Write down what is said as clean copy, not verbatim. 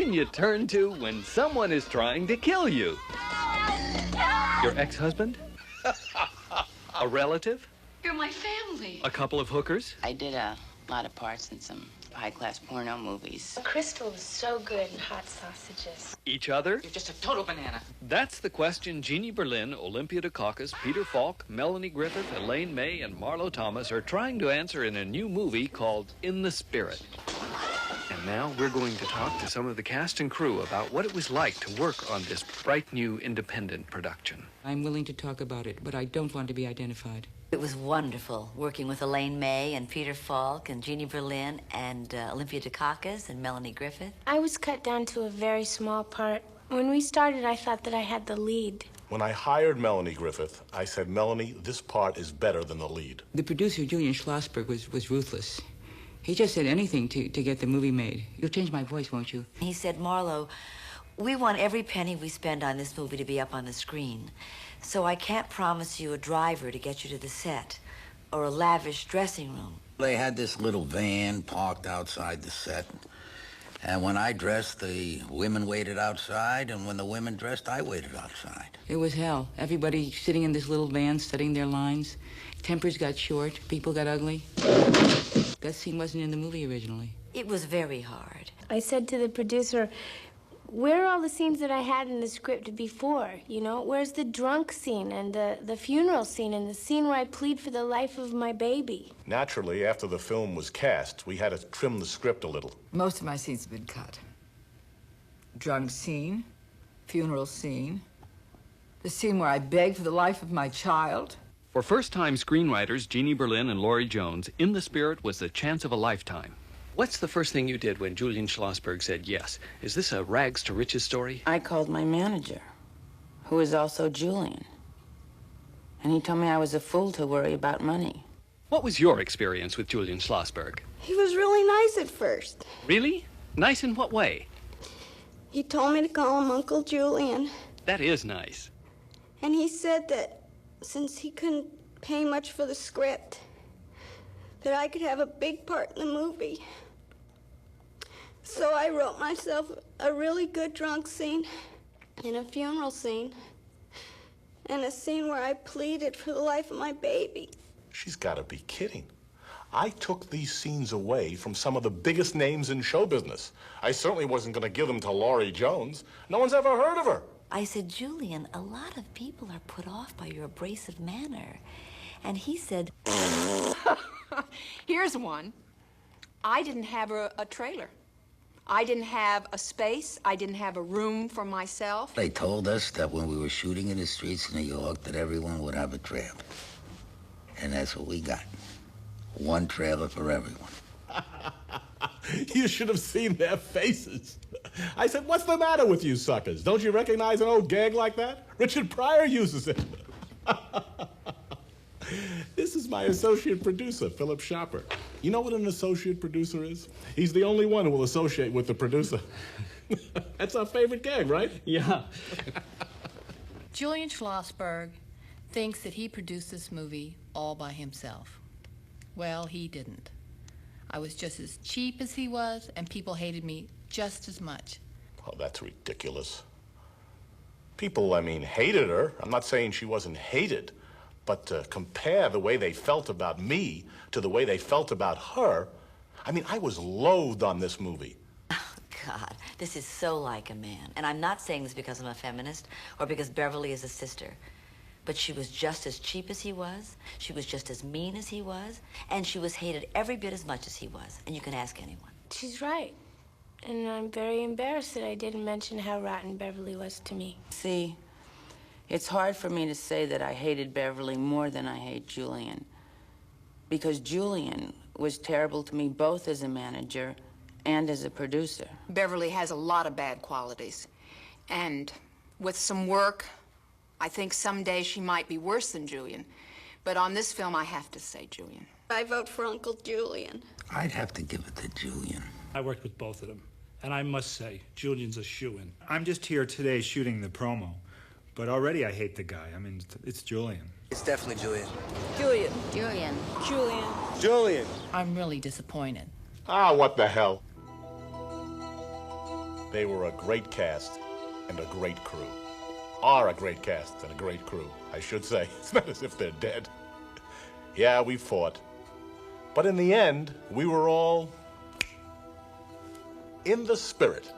can you turn to when someone is trying to kill you? Your ex-husband? A relative? You're my family. A couple of hookers? I did a lot of parts in some high-class porno movies. Crystal was so good in hot sausages. Each other? You're just a total banana. That's the question Jeannie Berlin, Olympia Dukakis, Peter Falk, Melanie Griffith, Eliane May, and Marlo Thomas are trying to answer in a new movie called In the Spirit. And now we're going to talk to some of the cast and crew about what it was like to work on this bright new independent production. I'm willing to talk about it, but I don't want to be identified. It was wonderful working with Eliane May and Peter Falk and Jeannie Berlin and Olympia Dukakis and Melanie Griffith. I was cut down to a very small part. When we started, I thought that I had the lead. When I hired Melanie Griffith, I said, Melanie, this part is better than the lead. The producer, Julian Schlossberg, was ruthless. He just said anything to get the movie made. You'll change my voice, won't you? He said, Marlo, we want every penny we spend on this movie to be up on the screen. So I can't promise you a driver to get you to the set or a lavish dressing room. They had this little van parked outside the set. And when I dressed, the women waited outside, and when the women dressed, I waited outside. It was hell. Everybody sitting in this little van studying their lines. Tempers got short. People got ugly. That scene wasn't in the movie originally. It was very hard. I said to the producer, where are all the scenes that I had in the script before? You know, where's the drunk scene and the funeral scene and the scene where I plead for the life of my baby? Naturally, after the film was cast, we had to trim the script a little. Most of my scenes have been cut. Drunk scene, funeral scene, the scene where I beg for the life of my child. For first-time screenwriters Jeannie Berlin and Laurie Jones, In the Spirit was the chance of a lifetime. What's the first thing you did when Julian Schlossberg said yes? Is this a rags to riches story? I called my manager, who is also Julian. And he told me I was a fool to worry about money. What was your experience with Julian Schlossberg? He was really nice at first. Really? Nice in what way? He told me to call him Uncle Julian. That is nice. And he said that since he couldn't pay much for the script, that I could have a big part in the movie. So I wrote myself a really good drunk scene and a funeral scene and a scene where I pleaded for the life of my baby. She's got to be kidding. I took these scenes away from some of the biggest names in show business. I certainly wasn't going to give them to Laurie Jones. No one's ever heard of her. I said, Julian, a lot of people are put off by your abrasive manner. And he said... Here's one. I didn't have a trailer. I didn't have a space. I didn't have a room for myself. They told us that when we were shooting in the streets of New York, that everyone would have a trailer. And that's what we got. One trailer for everyone. You should have seen their faces. I said, what's the matter with you suckers? Don't you recognize an old gag like that? Richard Pryor uses it. This is my associate producer, Philip Shopper. You know what an associate producer is? He's the only one who will associate with the producer. That's our favorite gag, right? Yeah. Julian Schlossberg thinks that he produced this movie all by himself. Well, he didn't. I was just as cheap as he was, and people hated me just as much. Oh, that's ridiculous. People, hated her. I'm not saying she wasn't hated. But to compare the way they felt about me to the way they felt about her, I was loathed on this movie. Oh, God, this is so like a man. And I'm not saying this because I'm a feminist or because Beverly is a sister. But she was just as cheap as he was, she was just as mean as he was, and she was hated every bit as much as he was. And you can ask anyone. She's right. And I'm very embarrassed that I didn't mention how rotten Beverly was to me. See, it's hard for me to say that I hated Beverly more than I hate Julian. Because Julian was terrible to me both as a manager and as a producer. Beverly has a lot of bad qualities. And with some work, I think someday she might be worse than Julian. But on this film, I have to say Julian. I vote for Uncle Julian. I'd have to give it to Julian. I worked with both of them. And I must say, Julian's a shoo-in. I'm just here today shooting the promo. But already I hate the guy. It's Julian. It's definitely Julian. Julian. Julian. Julian. Julian. I'm really disappointed. Ah, what the hell? They were a great cast and a great crew. Are a great cast and a great crew, I should say. It's not as if they're dead. Yeah, we fought. But in the end, we were all in the spirit.